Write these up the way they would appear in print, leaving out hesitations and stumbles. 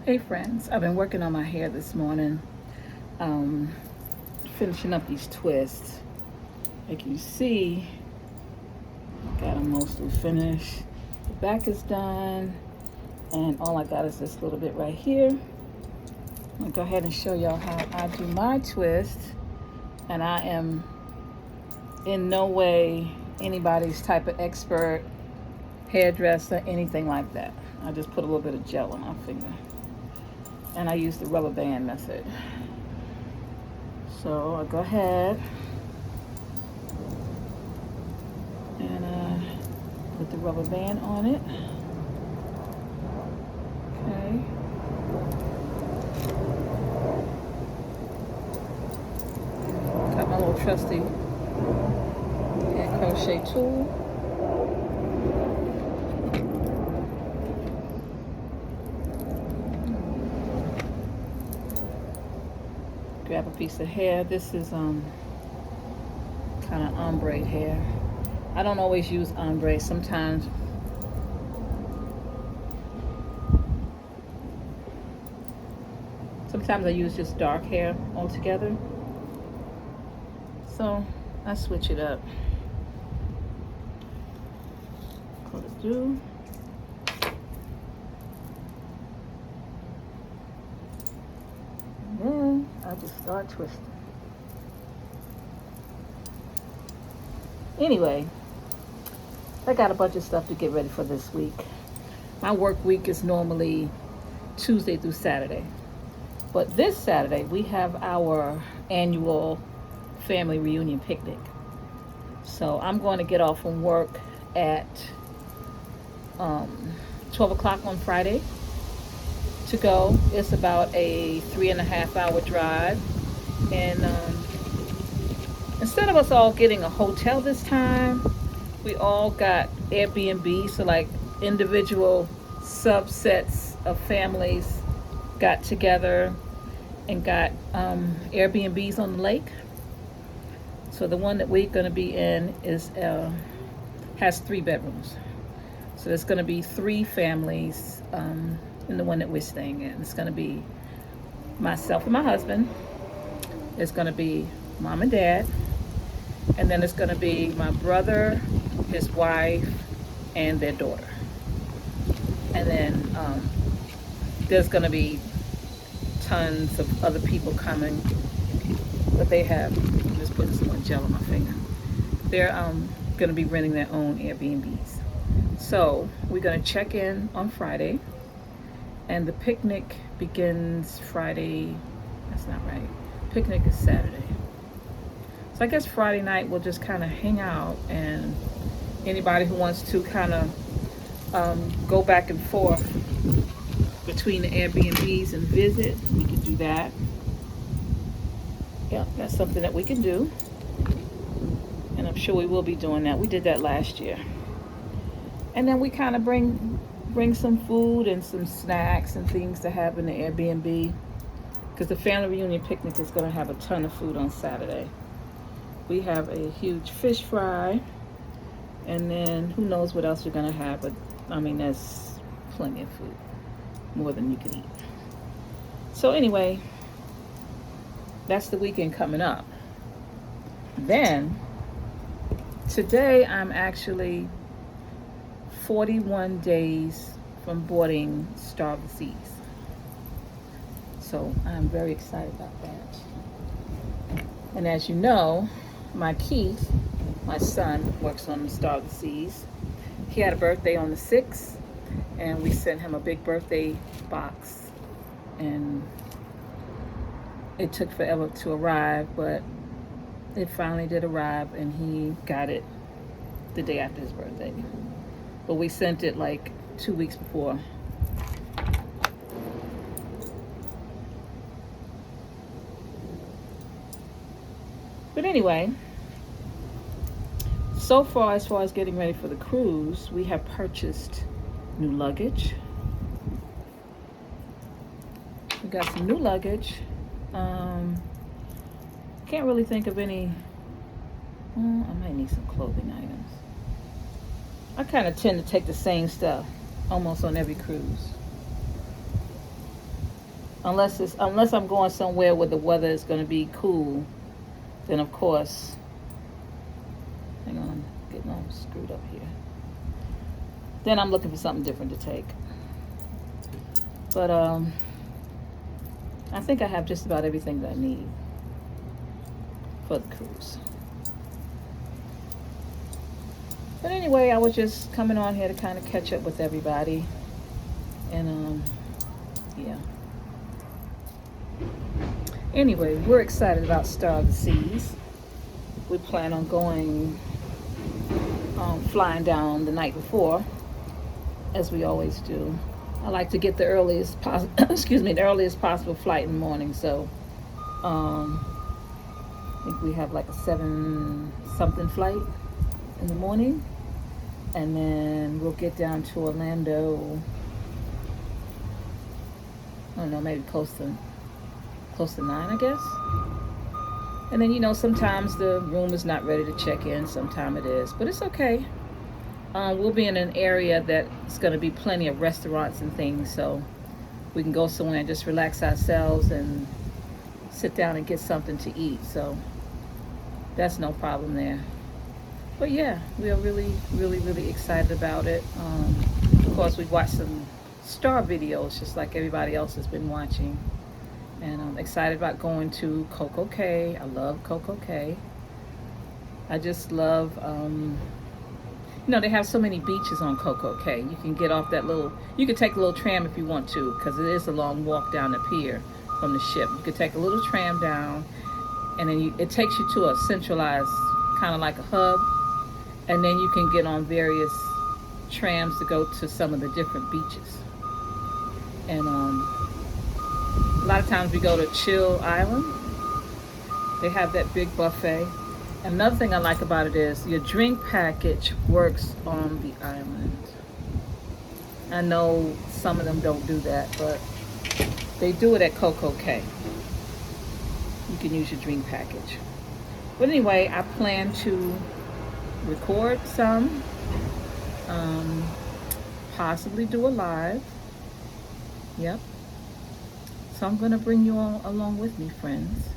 Hey friends, I've been working on my hair this morning, finishing up these twists. Like you see, got them mostly finished. The back is done, and all I got is this little bit right here. I'm gonna go ahead and show y'all how I do my twist, and I am in no way anybody's type of expert, hairdresser, anything like that. I just put a little bit of gel on my finger. And I use the rubber band method. So I go ahead and put the rubber band on it. Okay. Got my little trusty hand crochet tool. Grab a piece of hair. This is kind of ombre hair. I don't always use ombre. Sometimes I use just dark hair altogether. So I switch it up. Cut it through. Then I just start twisting. Anyway, I got a bunch of stuff to get ready for this week. My work week is normally Tuesday through Saturday. But this Saturday, we have our annual family reunion picnic. So I'm going to get off from work at 12 o'clock on Friday to go. It's about a 3.5 hour drive, and instead of us all getting a hotel this time, we all got Airbnb. So like individual subsets of families got together and got Airbnbs on the lake. So the one that we're going to be in is has 3 bedrooms. So there's going to be 3 families in the one that we're staying in. It's going to be myself and my husband. It's going to be mom and dad. And then it's going to be my brother, his wife, and their daughter. And then there's going to be tons of other people coming. But they have, I'm just putting some more gel on my finger. They're going to be renting their own Airbnbs. So we're going to check in on Friday. And the picnic begins Friday. That's not right. Picnic is Saturday. So I guess Friday night we'll just kind of hang out, and anybody who wants to kind of go back and forth between the Airbnbs and visit, we can do that. Yep, that's something that we can do. And I'm sure we will be doing that. We did that last year. And then we kind of bring some food and some snacks and things to have in the Airbnb, because the family reunion picnic is going to have a ton of food on Saturday. We have a huge fish fry, and then who knows what else we're going to have, but I mean, there's plenty of food, more than you can eat. So anyway, that's the weekend coming up. Then today I'm actually 41 days from boarding Star of the Seas. So I'm very excited about that. And as you know, my Keith, my son, works on the Star of the Seas. He had a birthday on the 6th, and we sent him a big birthday box. And it took forever to arrive, but it finally did arrive, and he got it the day after his birthday. But we sent it like 2 weeks before. But anyway, so far as getting ready for the cruise, we have purchased new luggage. We got some new luggage. Can't really think of any. I might need some clothing items. I kind of tend to take the same stuff almost on every cruise. Unless I'm going somewhere where the weather is going to be cool, then of course. Hang on, I'm getting all screwed up here. Then I'm looking for something different to take. But I think I have just about everything that I need for the cruise. But anyway, I was just coming on here to kind of catch up with everybody. And yeah. Anyway, we're excited about Star of the Seas. We plan on going, flying down the night before, as we always do. I like to get the earliest the earliest possible flight in the morning. So, I think we have like a 7-something flight in the morning, and then we'll get down to Orlando. I don't know, maybe close to 9, I guess. And then sometimes the room is not ready to check in. Sometimes it is, but it's okay. We'll be in an area that's going to be plenty of restaurants and things, so we can go somewhere and just relax ourselves and sit down and get something to eat. So that's no problem there. But yeah, we are really, really, really excited about it. Of course, we've watched some star videos just like everybody else has been watching. And I'm excited about going to Co Co Cay. I love Co Co Cay. I just love, they have so many beaches on Co Co Cay. You can get off you can take a little tram if you want to, because it is a long walk down the pier from the ship. You could take a little tram down, and then it takes you to a centralized, kind of like a hub, and then you can get on various trams to go to some of the different beaches. And a lot of times we go to Chill Island. They have that big buffet. Another thing I like about it is your drink package works on the island. I know some of them don't do that, but they do it at Co Co Cay. You can use your drink package. But anyway, I plan to record some, possibly do a live. Yep. So I'm going to bring you all along with me, friends.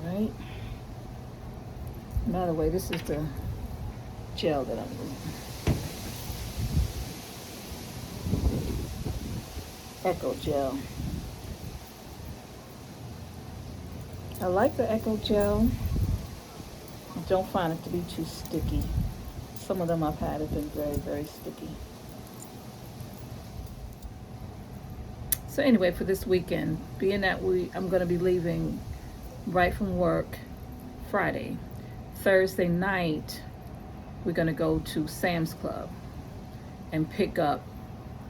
Alright. By the way, this is the gel that I'm using. Echo Gel. I like the Echo Gel. I don't find it to be too sticky. Some of them I've had have been very, very sticky. So anyway, for this weekend, being that I'm going to be leaving right from work Friday, Thursday night we're going to go to Sam's Club and pick up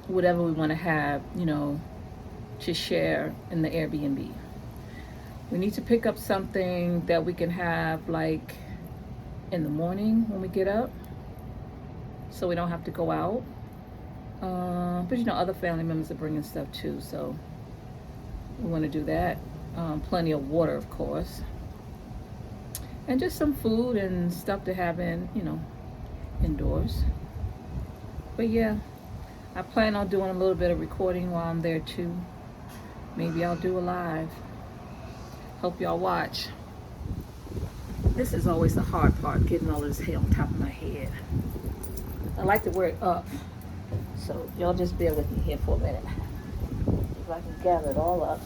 whatever we want to have, to share in the Airbnb. We need to pick up something that we can have like in the morning when we get up, so we don't have to go out. But other family members are bringing stuff too, so we want to do that. Plenty of water, of course, and just some food and stuff to have indoors. But yeah, I plan on doing a little bit of recording while I'm there too. Maybe I'll do a live. Hope y'all watch. This is always the hard part, getting all this hair on top of my head. I like to wear it up, so y'all just bear with me here for a minute. If I can gather it all up.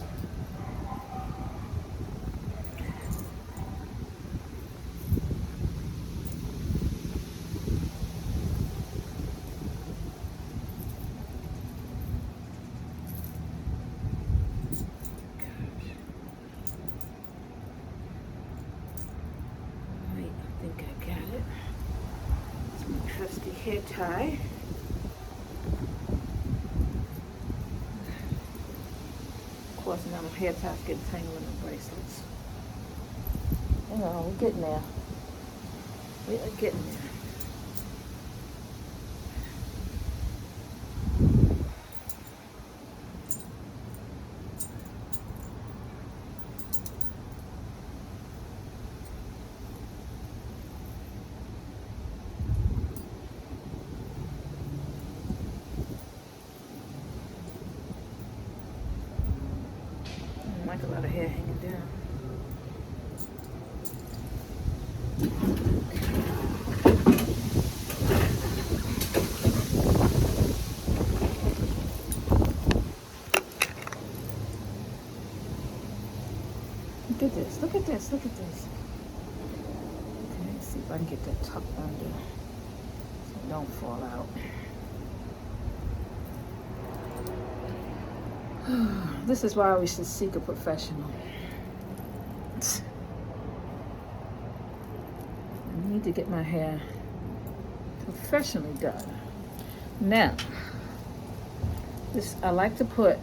hair tie. Of course, now the hair ties getting tangled in the bracelets. You know, we're getting there. We are getting there. Like a lot of hair hanging down. Look at this, look at this, look at this. Okay, let's see if I can get that tucked under so it don't fall out. This is why we should seek a professional. I need to get my hair professionally done. Now, I like to put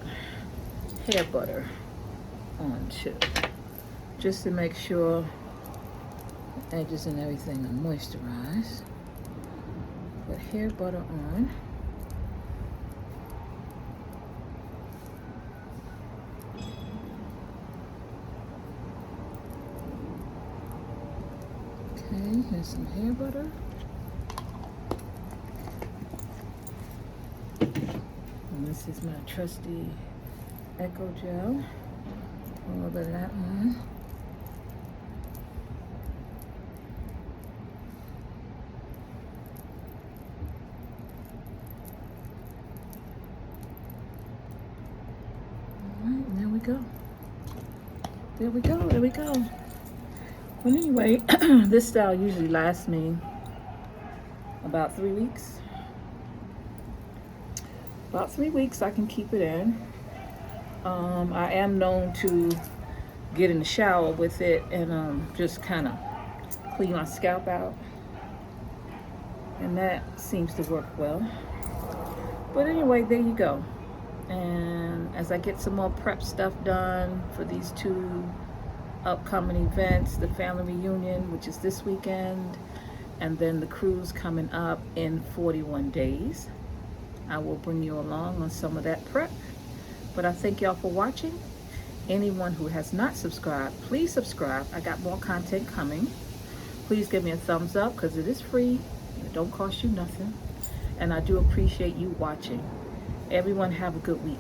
hair butter on too, just to make sure the edges and everything are moisturized. Put hair butter on. Okay, here's some hair butter. And this is my trusty Echo Gel. A little bit of that on. Alright, and there we go. There we go, there we go. Well, anyway, this style usually lasts me about 3 weeks. About 3 weeks I can keep it in. I am known to get in the shower with it and just kind of clean my scalp out. And that seems to work well. But anyway, there you go. And as I get some more prep stuff done for these 2 upcoming events, the family reunion, which is this weekend, and then the cruise coming up in 41 days, I will bring you along on some of that prep. But I thank y'all for watching. Anyone who has not subscribed, please subscribe. I got more content coming. Please give me a thumbs up because it is free. It don't cost you nothing. And I do appreciate you watching. Everyone have a good week.